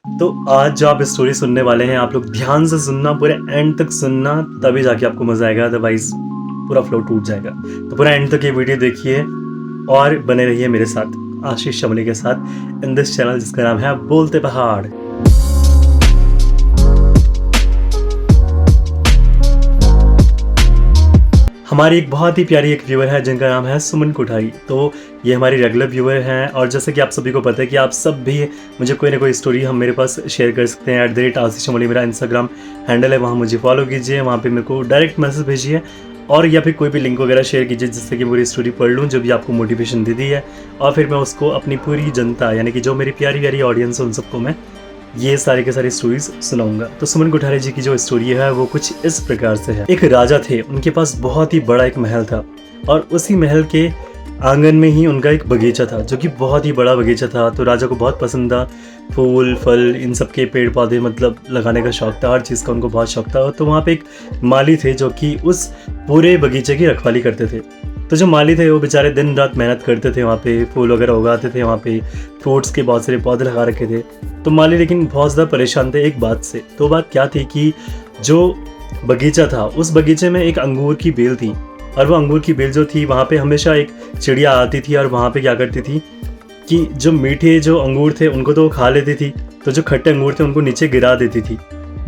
तो आज जो आप स्टोरी सुनने वाले हैं, आप लोग ध्यान से सुनना, पूरे एंड तक सुनना, तभी जाके आपको मजा आएगा, अदरवाइज पूरा फ्लो टूट जाएगा। तो पूरा एंड तक ये वीडियो देखिए और बने रहिए मेरे साथ, आशीष शमली के साथ, इन दिस चैनल जिसका नाम है बोलते पहाड़। हमारी एक बहुत ही प्यारी एक व्यूअर है जिनका नाम है सुमन कोठारी। तो ये हमारी रेगुलर व्यूअर हैं और जैसे कि आप सभी को पता है कि आप सब भी मुझे कोई ना कोई स्टोरी हम मेरे पास शेयर कर सकते हैं। @आशीष शमली मेरा इंस्टाग्राम हैंडल है, वहाँ मुझे फॉलो कीजिए, वहाँ पे मेरे को डायरेक्ट मैसेज भेजिए और या फिर कोई भी लिंक वगैरह शेयर कीजिए जिससे कि पूरी स्टोरी पढ़ लूँ जो भी आपको मोटिवेशन देती है, और फिर मैं उसको अपनी पूरी जनता यानी कि जो मेरी प्यारी प्यारी ऑडियंस है उन सबको मैं ये सारी के सारी स्टोरीज सुनाऊंगा। तो सुमन कोठारी जी की जो स्टोरी है वो कुछ इस प्रकार से है। एक राजा थे, उनके पास बहुत ही बड़ा एक महल था और उसी महल के आंगन में ही उनका एक बगीचा था जो कि बहुत ही बड़ा बगीचा था। तो राजा को बहुत पसंद था, फूल फल इन सब के पेड़ पौधे मतलब लगाने का शौक था, हर चीज़ का उनको बहुत शौक था। तो वहाँ पे एक माली थे जो कि उस पूरे बगीचे की रखवाली करते थे। तो जो माली थे वो बेचारे दिन रात मेहनत करते थे, वहाँ पे फूल वगैरह उगाते थे, वहाँ पे फ्रूट्स के बहुत सारे पौधे लगा रखे थे। तो माली लेकिन बहुत ज़्यादा परेशान थे एक बात से। तो बात क्या थी कि जो बगीचा था उस बगीचे में एक अंगूर की बेल थी और वो अंगूर की बेल जो थी वहाँ पे हमेशा एक चिड़िया आती थी और वहाँ पे क्या करती थी कि जो मीठे जो अंगूर थे उनको तो वो खा लेती थी, तो जो खट्टे अंगूर थे उनको नीचे गिरा देती थी।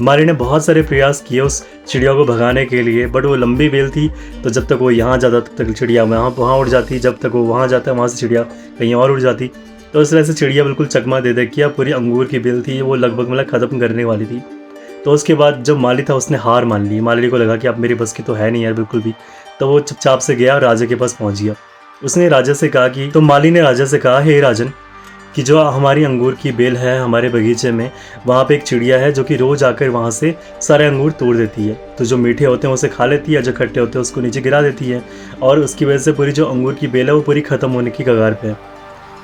माली ने बहुत सारे प्रयास किए उस चिड़िया को भगाने के लिए, बट वो लंबी बेल थी तो जब तक वो यहाँ जाता तब तक चिड़िया वहाँ उड़ जाती, जब तक वो वहाँ जाता वहाँ से चिड़िया कहीं और उड़ जाती। तो इस तरह से चिड़िया बिल्कुल चकमा दे किया, पूरी अंगूर की बेल थी वो लगभग मतलब ख़त्म करने वाली थी। तो उसके बाद जब माली था उसने हार मान ली, माली को लगा कि अब मेरी बस की तो है नहीं यार बिल्कुल भी। तो वो चुपचाप से गया और राजा के पास पहुँच गया। उसने राजा से कहा कि, तो माली ने राजा से कहा, हे राजन, कि जो हमारी अंगूर की बेल है हमारे बगीचे में, वहाँ पे एक चिड़िया है जो कि रोज़ आकर वहाँ से सारे अंगूर तोड़ देती है। तो जो मीठे होते हैं उसे खा लेती है, जो खट्टे होते हैं उसको नीचे गिरा देती है और उसकी वजह से पूरी जो अंगूर की बेल है वो पूरी ख़त्म होने की कगार पे है।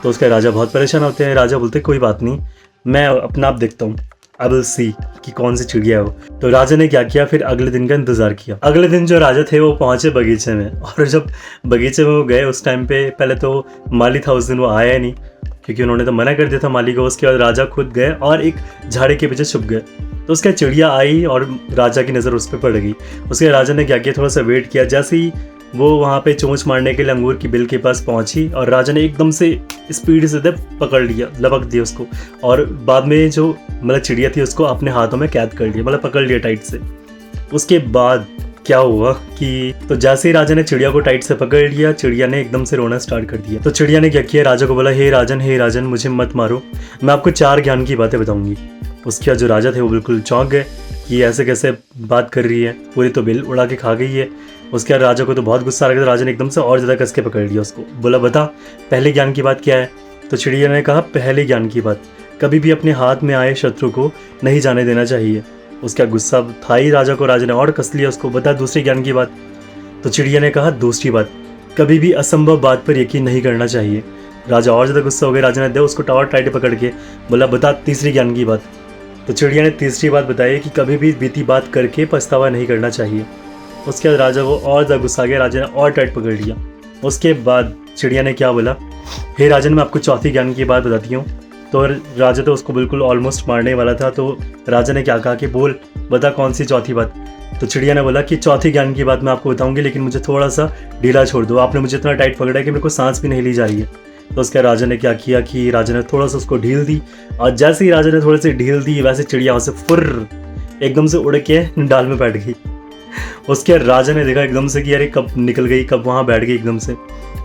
तो उसके राजा बहुत परेशान होते हैं। राजा बोलते कोई बात नहीं, मैं अपना आप देखता हूँ, आई विल सी कि कौन सी चिड़िया है वो। तो राजा ने क्या किया, फिर अगले दिन का इंतज़ार किया। अगले दिन जो राजा थे वो पहुँचे बगीचे में, और जब बगीचे में वो गए उस टाइम पे पहले तो माली था उस दिन वो आया नहीं क्योंकि उन्होंने तो मना कर दिया था माली को। उसके बाद राजा खुद गए और एक झाड़ी के पीछे छुप गए। तो उसका चिड़िया आई और राजा की नज़र उस पर पड़ गई। उसके राजा ने क्या किया, थोड़ा सा वेट किया। जैसे ही वो वहाँ पे चोंच मारने के लिए अंगूर की बेल के पास पहुँची और राजा ने एकदम से स्पीड से पकड़ लिया, लपक दिया उसको, और बाद में जो मतलब चिड़िया थी उसको अपने हाथों में कैद कर लिया, मतलब पकड़ लिया टाइट से। उसके बाद क्या हुआ कि तो जैसे ही राजा ने चिड़िया को टाइट से पकड़ लिया, चिड़िया ने एकदम से रोना स्टार्ट कर दिया। तो चिड़िया ने क्या किया, राजा को बोला, हे राजन मुझे मत मारो, मैं आपको 4 ज्ञान की बातें बताऊंगी। उसके बाद जो राजा थे वो बिल्कुल चौंक गए कि ऐसे कैसे बात कर रही है, पूरी तो बेल उड़ा के खा गई है। उसके बाद राजा को तो बहुत गुस्सा आ गया, तो राजा ने एकदम से और ज़्यादा कस के पकड़ लिया उसको। बोला बता पहले ज्ञान की बात क्या है। तो चिड़िया ने कहा, पहले ज्ञान की बात, कभी भी अपने हाथ में आए शत्रु को नहीं जाने देना चाहिए। उसका गुस्सा था ही राजा को, राजा ने और कस लिया उसको। बता दूसरी ज्ञान की बात। तो चिड़िया ने कहा, दूसरी बात, कभी भी असंभव बात पर यकीन नहीं करना चाहिए। राजा और ज़्यादा गुस्सा हो गया, राजा ने दे उसको टावर टाइट पकड़ के बोला, बता तीसरी ज्ञान की बात। तो चिड़िया ने तीसरी बात बताई कि कभी भी बीती बात करके पछतावा नहीं करना चाहिए। उसके बाद राजा को और ज़्यादा गुस्सा आ गया, राजा ने और टाइट पकड़ लिया। उसके बाद चिड़िया ने क्या बोला, हे राजन, मैं आपको चौथी ज्ञान की बात बताती हूँ। तो राजा तो उसको बिल्कुल ऑलमोस्ट मारने वाला था। तो राजा ने क्या कहा कि बोल बता कौन सी चौथी बात। तो चिड़िया ने बोला कि चौथी ज्ञान की बात मैं आपको बताऊंगी, लेकिन मुझे थोड़ा सा ढीला छोड़ दो, आपने मुझे इतना टाइट पकड़ा है कि मेरे को सांस भी नहीं ली जा रही है। तो उसके राजा ने क्या किया कि राजा ने थोड़ा सा उसको ढील दी, और जैसे ही राजा ने थोड़ी सी ढील दी वैसे चिड़िया वहाँ से फुर्र एकदम से उड़ के डाल में बैठ गई। उसके राजा ने देखा एकदम से कि यार कब निकल गई, कब वहाँ बैठ गई एकदम से।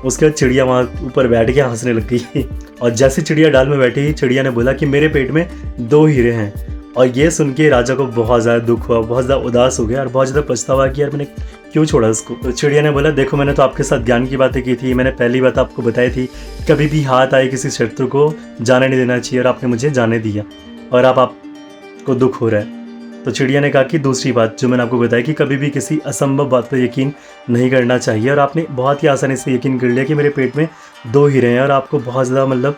उसके बाद चिड़िया वहाँ ऊपर बैठ के हंसने लग गई। और जैसे चिड़िया डाल में बैठी, चिड़िया ने बोला कि मेरे पेट में 2 हीरे हैं। और ये सुन के राजा को बहुत ज़्यादा दुख हुआ, बहुत ज़्यादा उदास हो गया और बहुत ज़्यादा पछतावा कि यार मैंने क्यों छोड़ा उसको। तो चिड़िया ने बोला, देखो मैंने तो आपके साथ ज्ञान की बातें की थी, मैंने पहली बात आपको बताई थी कभी भी हाथ आए किसी शत्रु को जाने नहीं देना चाहिए, और आपने मुझे जाने दिया और आपको दुख हो रहा है। तो चिड़िया ने कहा कि दूसरी बात जो मैंने आपको बताई कि कभी भी किसी असंभव बात पर यकीन नहीं करना चाहिए, और आपने बहुत ही आसानी से यकीन कर लिया कि मेरे पेट में 2 हीरे हैं, और आपको बहुत ज़्यादा मतलब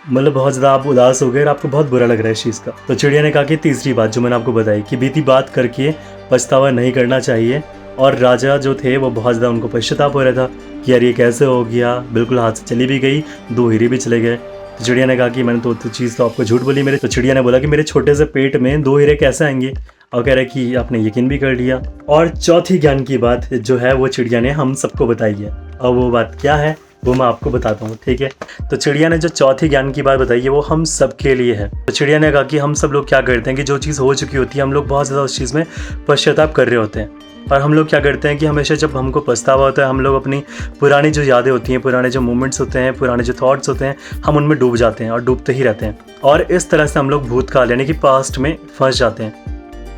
बहुत ज़्यादा आप उदास हो गए और आपको बहुत बुरा लग रहा है इस चीज़ का। तो चिड़िया ने कहा कि तीसरी बात जो मैंने आपको बताई कि बीती बात करके पछतावा नहीं करना चाहिए। और राजा जो थे वो बहुत ज़्यादा उनको पश्चाताप हो रहा था कि यार ये कैसे हो गया, बिल्कुल हाथ से चली भी गई, 2 हीरे भी चले गए। तो चिड़िया ने कहा कि मैंने तो चीज़ तो आपको झूठ बोली मेरे। तो चिड़िया ने बोला कि मेरे छोटे से पेट में 2 हीरे कैसे आएंगे, और कह रहा है कि आपने यकीन भी कर लिया। और चौथी ज्ञान की बात जो है वो चिड़िया ने हम सबको बताई है, और वो बात क्या है वो मैं आपको बताता हूँ, ठीक है। तो चिड़िया ने जो चौथी ज्ञान की बात बताई है वो हम सब के लिए है। तो चिड़िया ने कहा कि हम सब लोग क्या करते हैं कि जो चीज़ हो चुकी होती है हम लोग बहुत ज़्यादा उस चीज़ में पश्चाताप कर रहे होते हैं, और हम लोग क्या करते हैं कि हमेशा जब हमको पछतावा होता है हम लोग अपनी पुरानी जो यादें होती हैं, पुराने जो मोमेंट्स होते हैं, पुराने जो थॉट्स होते हैं, हम उनमें डूब जाते हैं और डूबते ही रहते हैं, और इस तरह से हम लोग भूतकाल यानी कि पास्ट में फंस जाते हैं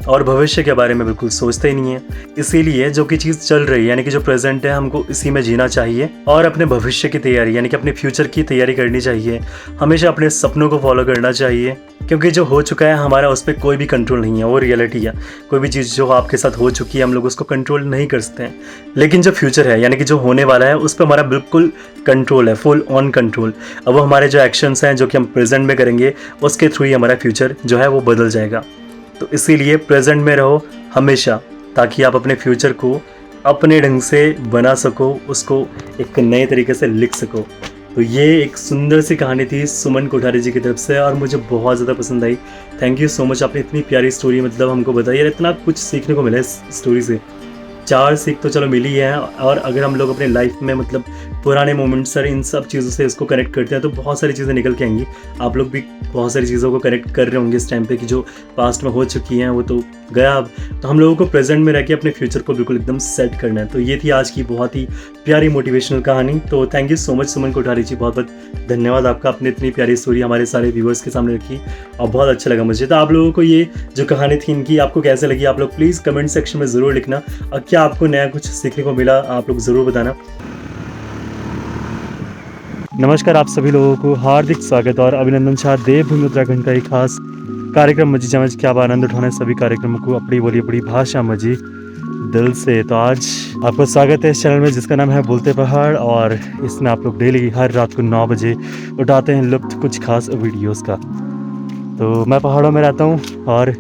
और भविष्य के बारे में बिल्कुल सोचते ही नहीं है। इसीलिए जो कि चीज़ चल रही है यानी कि जो प्रेजेंट है हमको इसी में जीना चाहिए, और अपने भविष्य की तैयारी यानी कि अपने फ्यूचर की तैयारी करनी चाहिए। हमेशा अपने सपनों को फॉलो करना चाहिए, क्योंकि जो हो चुका है हमारा उस पर कोई भी कंट्रोल नहीं है, वो रियलिटी है। कोई भी चीज़ जो आपके साथ हो चुकी है हम लोग उसको कंट्रोल नहीं कर सकते हैं, लेकिन जो फ्यूचर है यानी कि जो होने वाला है उस पर हमारा बिल्कुल कंट्रोल है, फुल ऑन कंट्रोल। अब वो हमारे जो एक्शंस हैं जो कि हम प्रेजेंट में करेंगे उसके थ्रू ही हमारा फ्यूचर जो है वो बदल जाएगा। तो इसीलिए प्रेजेंट में रहो हमेशा, ताकि आप अपने फ्यूचर को अपने ढंग से बना सको, उसको एक नए तरीके से लिख सको। तो ये एक सुंदर सी कहानी थी सुमन कोठारी जी की तरफ से, और मुझे बहुत ज़्यादा पसंद आई। थैंक यू सो मच, आपने इतनी प्यारी स्टोरी मतलब हमको बताई, और इतना कुछ सीखने को मिला इस स्टोरी से। 4 सीख तो चलो मिली है, और अगर हम लोग अपने लाइफ में मतलब पुराने मोमेंट्स और इन सब चीज़ों से इसको कनेक्ट करते हैं तो बहुत सारी चीज़ें निकल के आएंगी। आप लोग भी बहुत सारी चीज़ों को कनेक्ट कर रहे होंगे इस टाइम पे कि जो पास्ट में हो चुकी हैं वो तो गया अब, तो हम लोगों को प्रेजेंट में रह के अपने फ्यूचर को बिल्कुल एकदम सेट करना है। तो ये थी आज की बहुत ही प्यारी मोटिवेशनल कहानी। तो थैंक यू सो मच सुमन कोठारी जी, बहुत बहुत धन्यवाद आपका, आपने इतनी प्यारी स्टोरी हमारे सारे व्यूवर्स के सामने रखी और बहुत अच्छा लगा मुझे। तो आप लोगों को ये जो कहानी थी इनकी आपको कैसे लगी, आप लोग प्लीज़ कमेंट सेक्शन में ज़रूर लिखना, और क्या आपको नया कुछ सीखने को मिला आप लोग ज़रूर बताना। नमस्कार, आप सभी लोगों को हार्दिक स्वागत और अभिनंदन शाह देवभूमि उत्तराखंड का एक खास कार्यक्रम मजी चमच क्या आनंद उठाना है सभी कार्यक्रमों को अपनी बोली अपनी भाषा मजी दिल से। तो आज आपका स्वागत है इस चैनल में जिसका नाम है बोलते पहाड़, और इसमें आप लोग डेली हर रात को 9 बजे उठाते हैं लुत्फ कुछ खास वीडियोस का। तो मैं पहाड़ों में रहता हूँ और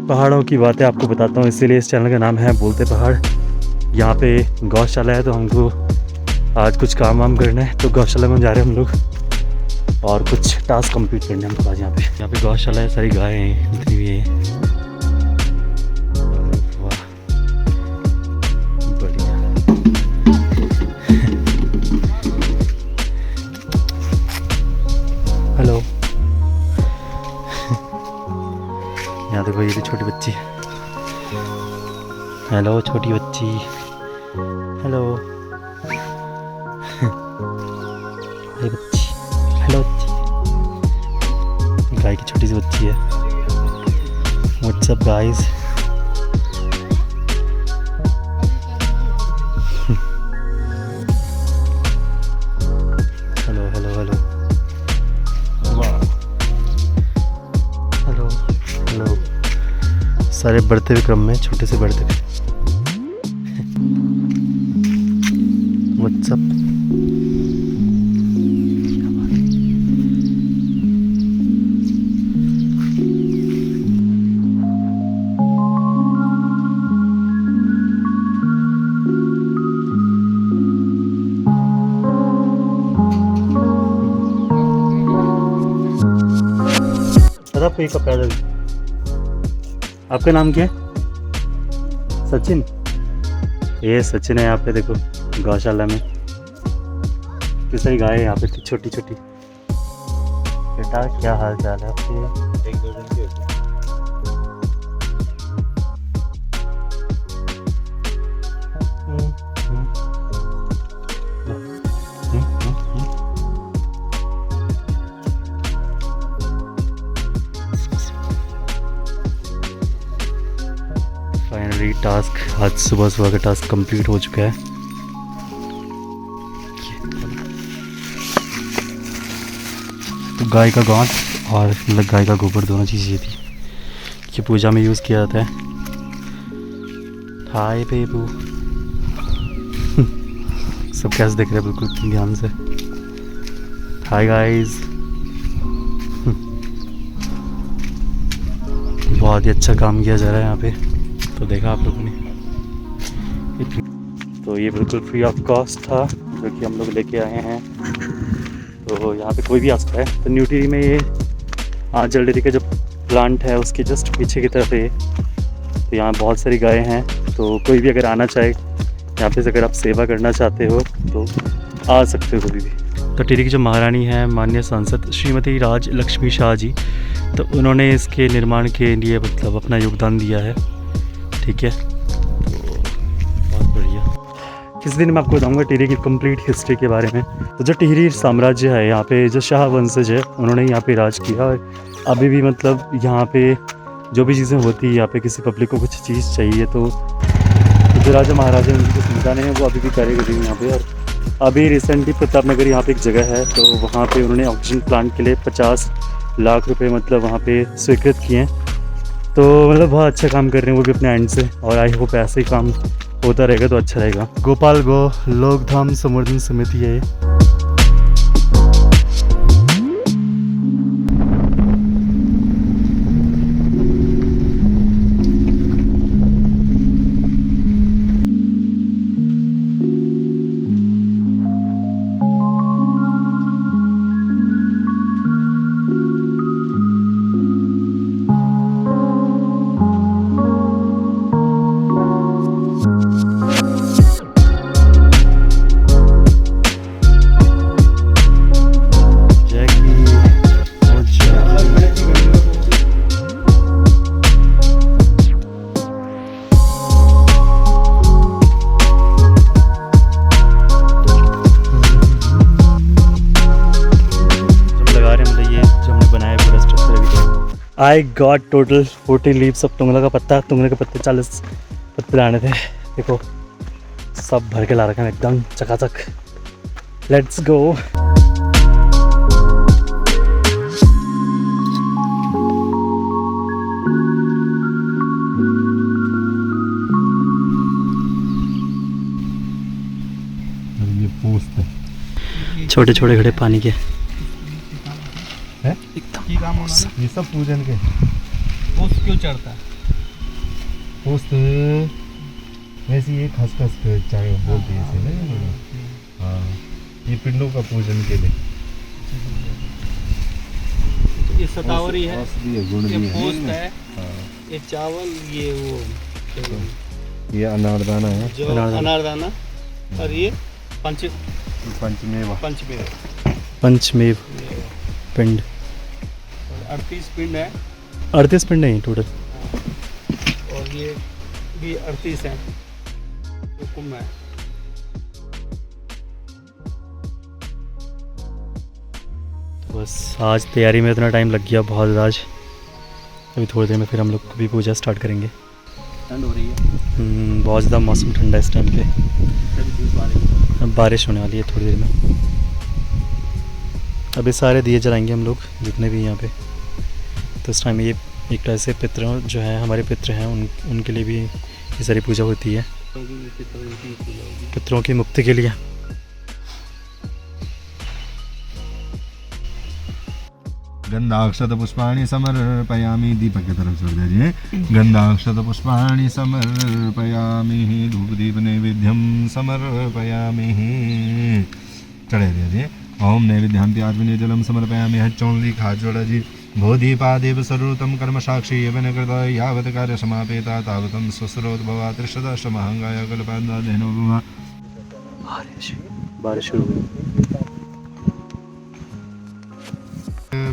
पहाड़ों की बातें आपको बताता हूँ, इसीलिए इस चैनल का नाम है बोलते पहाड़। यहाँ पे गौशाला है, तो हमको आज कुछ काम वाम करना है, तो गौशाला में जा रहे हैं हम लोग और कुछ टास्क कंप्लीट करने हैं हमको आज। यहाँ पे गौशाला है, सारी गायें हैं जितनी भी है। वाह बढ़िया। हेलो, यहाँ देखो ये भी छोटी बच्ची। हेलो छोटी बच्ची, हेलो बच्ची, हेलो बच्ची, गाय की छोटी सी बच्ची है। What's up guys. Hello hello hello, वाह, हेलो हेलो। सारे बढ़ते हुए क्रम में, छोटे से बढ़ते हुए। What's up. आपको एक पैदल। आपका नाम क्या है? सचिन। ये सचिन है। यहाँ पे देखो गौशाला में कितनी सारी गाय है यहाँ पे छोटी छोटी। बेटा क्या हाल चाल है आपके? 1-2 दिन की होती है। फाइनली टास्क आज सुबह का टास्क कंप्लीट हो चुका है। तो गाय का गांठ और मतलब गाय का गोबर दोनों चीज़ें थी, ये पूजा में यूज़ किया जाता है। हाय बेबू। सब कैसे देख रहे हैं बिल्कुल ध्यान से। Hi guys. बहुत ही अच्छा काम किया जा रहा है यहाँ पे, तो देखा आप लोगों ने। तो ये बिल्कुल फ्री ऑफ कॉस्ट था जो कि हम लोग लेके आए हैं। तो यहाँ पे कोई भी आ सकता है। तो न्यू टिहरी में ये आंचल डेयरी का जो प्लांट है उसके जस्ट पीछे की तरफ है। तो यहाँ बहुत सारी गायें हैं, तो कोई भी अगर आना चाहे यहाँ पे, अगर आप सेवा करना चाहते हो तो आ सकते हो कभी भी। तो टिहरी की जो महारानी है, माननीय सांसद श्रीमती राज लक्ष्मी शाह जी, तो उन्होंने इसके निर्माण के लिए मतलब अपना योगदान दिया है। ठीक है, तो बहुत बढ़िया। किस दिन मैं आपको बताऊंगा टिहरी की कंप्लीट हिस्ट्री के बारे में। तो जो टिहरी साम्राज्य है, यहाँ पे जो शाह वंशज है उन्होंने यहाँ पे राज किया, और अभी भी मतलब यहाँ पे जो भी चीज़ें होती है, यहाँ पे किसी पब्लिक को कुछ चीज़ चाहिए तो जो राजा महाराजा उनकी जो संतानें हैं वो अभी भी कार्य कर रही हैं यहाँ पे। और अभी रिसेंटली प्रताप नगर यहाँ पे एक जगह है, तो वहाँ पे उन्होंने ऑक्सीजन प्लांट के लिए 50 लाख रुपए मतलब वहाँ पे स्वीकृत किए हैं। तो मतलब बहुत अच्छा काम कर रहे हैं वो भी अपने एंड से, और आई होप ऐसे ही काम होता रहेगा तो अच्छा रहेगा। गोपाल गो लोकधाम संवर्धन समिति है ये। I got total 40 leaves of तुंगला का पत्ता। तुंगले के पत्ते 40 पत्ते लाने थे। देखो सब भर के ला रखे हैं एकदम चकाचक। Let's go. ये पोस्ट है, छोटे छोटे घड़े पानी के है की काम होना ना, ये सब पूजन के। पोस्ट क्यों चढ़ता है? पोस्ट वैसे ये खसखस चाय बोलते हैं इसे ना। हाँ, ये पिंडों का पूजन के लिए। ये सतावरी है, गुण ये भी है। पोस्ट है, हाँ, ये चावल, ये वो ये अनारदाना है, जो अनारदाना, और ये पंचमेवा। पंचमेव पिंड। 38 पिंड है, 38 पिंड नहीं टोटल। और ये भी 38 है जो कुंभ है। बस आज तैयारी में इतना टाइम लग गया बहुत ज़्यादा। आज अभी थोड़ी देर में फिर हम लोग भी पूजा स्टार्ट करेंगे। ठंड हो रही है, बहुत ज़्यादा मौसम ठंडा है इस टाइम पे। कभी धूप आ रही है। अब बारिश होने वाली है थोड़ी देर में। अभी सारे दिए जलाएंगे हम लोग जितने भी यहाँ पे। तो इस टाइम ये एक तरह से पितरों जो है हमारे पितृ हैं उनके लिए भी ये सारी पूजा होती है, पितरों की मुक्ति के लिए। गंधाक्षत पुष्पाणि समर्पयामि। दीपक की तरफ छोड़ दीजिए। गंधाक्षत पुष्पाणि समर्पयामि, धूप दीप नैवेद्यम समर्पयामि। चढ़े दीजिए। ओम नैवेद्यान्ति आत्मने जलम समर्पयामि। हच्चौंली खाजोड़ा जी भोदीपादेव सर्वोत्तम कर्म साक्षी एवं कृत यावत् कार्य समापेता तावतं स्वस्रोत भवा त्रिशदाश्रमहंगाय कल्पान्दादेनो भवा। बारिश शुरू हुई।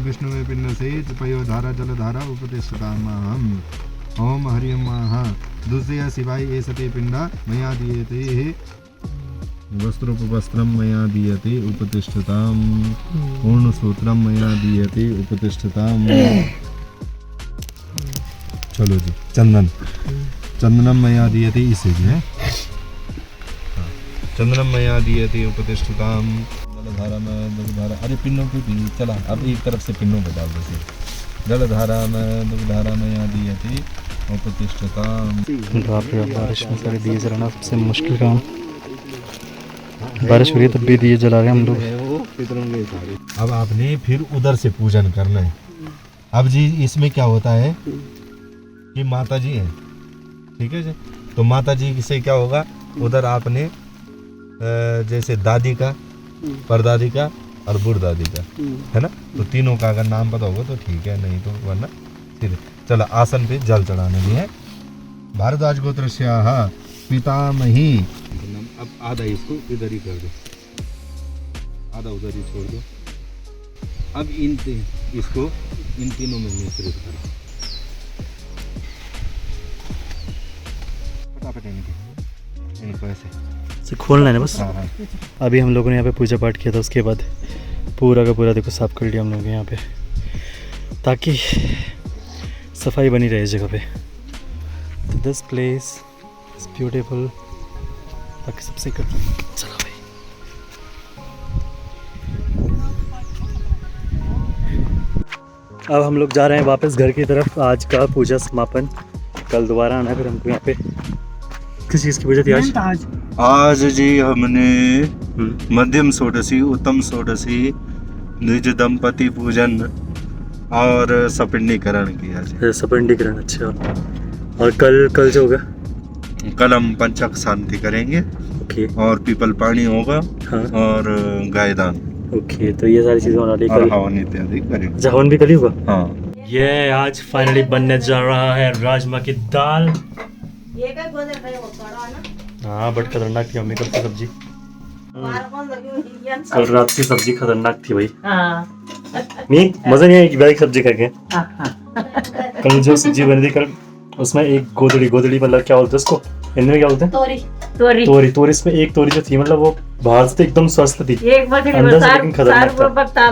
विष्णुवे पिंड सहित पयोधारा जलधारा उपतिष्ठतामहम्। ओम हरिं दूसरे शिवाय ये सते पिंडा मया दीयते। वस्त्रोपवस्त्रं मया दीयते उपतिष्ठताम्। पूर्णसूत्रं मया दीयते उपतिष्ठताम्। चलो जी, चंदनम मया दीयते। इसे भी है, चंदनम मया दीयते उपतिष्ठताम्। जलधारा में दुग्धारा, अरे पिंडों की भी चला। अब एक तरफ से पिंडों को डाल दो। जलधारा में दुग्धारा मया दीयते उपतिष्ठताम्। बारिश में सारे दिए जलाना सबसे मुश्किल काम। बारिश हो रही है तब भी दिए जला रहे हैं हम लोग। अब आपने फिर उधर से पूजन करना है। अब जी इसमें क्या होता है कि माता जी हैं, ठीक है जी। तो माता जी से क्या होगा, उधर आपने जैसे दादी का, परदादी का और बुरदादी का, है ना। तो तीनों का अगर नाम पता होगा तो ठीक है, नहीं तो वरना सीधे। चलो आसन पे जल चढ़ाने भी है। भारद्वाज गोत्रस्याः पितामही। अब आधा इसको इधर ही कर दो, आधा उधर ही छोड़ दो। अब इसको इन तीनों में मिश्रित करो, फटाफट इनको ऐसे खोलना है ना बस। हाँ हाँ। अभी हम लोगों ने यहाँ पे पूजा पाठ किया था, उसके बाद पूरा का पूरा देखो साफ कर लिया हम लोगों ने यहाँ पे, ताकि सफाई बनी रहे जगह पे। तो दिस प्लेस इज ब्यूटीफुल, ताकि सबसे कर चलो भाई। अब हम लोग जा रहे हैं वापस घर की तरफ। आज का पूजा समापन, कल दोबारा आना फिर हमको यहाँ पे। किस चीज़ की पूजा थी आज? आज जी हमने मध्यम षोडशी, उत्तम षोडशी, निज दंपति पूजन और सपिंडीकरण किया जी। सपिंडीकरण, अच्छा। और कल जो होगा? कल हम पंचक शांति करेंगे। ओके। और पीपल पानी होगा। हाँ। और गायदान। ओके, तो ये सारी चीज़ें होने वाली और कल। हवन इत्यादि करेंगे। हवन भी कल ही होगा? हाँ। ये आज फाइनली बनने जा रहा है राजमा की दाल। हाँ, बट खतरनाक थी मम्मी कल की सब्जी। कल रात की सब्जी खतरनाक थी भाई। नहीं, मजा नहीं आया कि सब्जी खा के। कल जो सब्जी बनी थी कल, उसमें एक गोदड़ी मतलब क्या बोलते हैं उसको हिंदी में, क्या बोलते हैं? तोरी। इसमें एक तोरी जो थी, मतलब वो बाहर से एकदम स्वस्थ थी, अंदर से लेकिन खतरनाक था।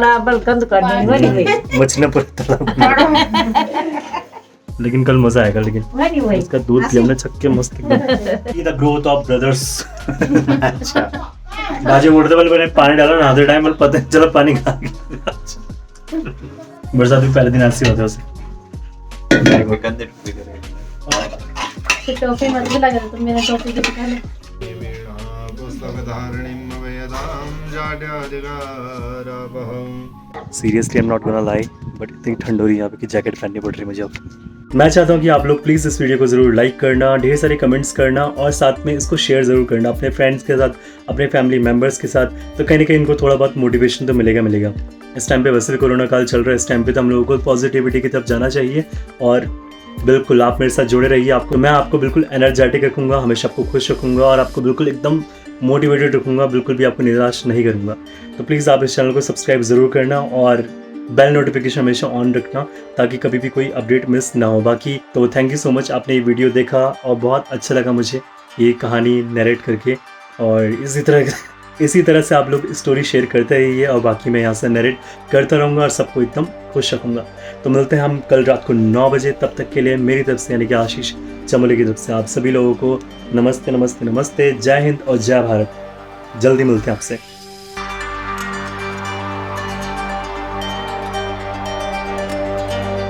मछली पूरा तला। लेकिन कल मजा आएगा। लेकिन इसका दूध पिया हमने छक्के मस्त एकदम। The growth of brothers. अच्छा, बाजे उड़ते वाले मैंने पानी डाला नहाते टाइम, मतलब पता नहीं चला पानी कहाँ गया। बरसात भी पहले दिन ऐसी होते उसे। टोपी मत भी लगा तो मेरा टोपी भी दिखा ले। Seriously I am not gonna lie, but इतनी ठंड हो रही है यहाँ पे कि जैकेट पहननी पड़ रही है मुझे अब। मैं चाहता हूँ कि आप लोग प्लीज़ इस वीडियो को ज़रूर लाइक करना, ढेर सारे कमेंट्स करना, और साथ में इसको शेयर ज़रूर करना अपने फ्रेंड्स के साथ, अपने फैमिली मेम्बर्स के साथ। तो कहीं ना कहीं इनको थोड़ा बहुत मोटिवेशन तो मिलेगा। इस टाइम पे वैसे भी कोरोना काल चल रहा है, इस टाइम पे तो हम लोगों को पॉजिटिविटी की तरफ जाना चाहिए। और बिल्कुल आप मेरे साथ जुड़े रहिए। मैं आपको बिल्कुल एनर्जेटिक रखूँगा, हमेशा आपको खुश रखूँगा और आपको बिल्कुल एकदम मोटिवेटेड रखूँगा, बिल्कुल भी आपको निराश नहीं करूँगा। तो प्लीज़ आप इस चैनल को सब्सक्राइब ज़रूर करना और बेल नोटिफिकेशन हमेशा ऑन रखना, ताकि कभी भी कोई अपडेट मिस ना हो। बाकी तो थैंक यू सो मच, आपने ये वीडियो देखा और बहुत अच्छा लगा मुझे ये कहानी नरेट करके। और इसी तरह से आप लोग स्टोरी शेयर करते रहिए, और बाकी मैं यहाँ से नरेट करता रहूँगा और सबको एकदम खुश रखूँगा। तो मिलते हैं हम कल रात को 9 बजे। तब तक के लिए मेरी तरफ से, यानी कि आशीष चमोली की तरफ से, आप सभी लोगों को नमस्ते। जय हिंद और जय भारत। जल्दी मिलते हैं आपसे।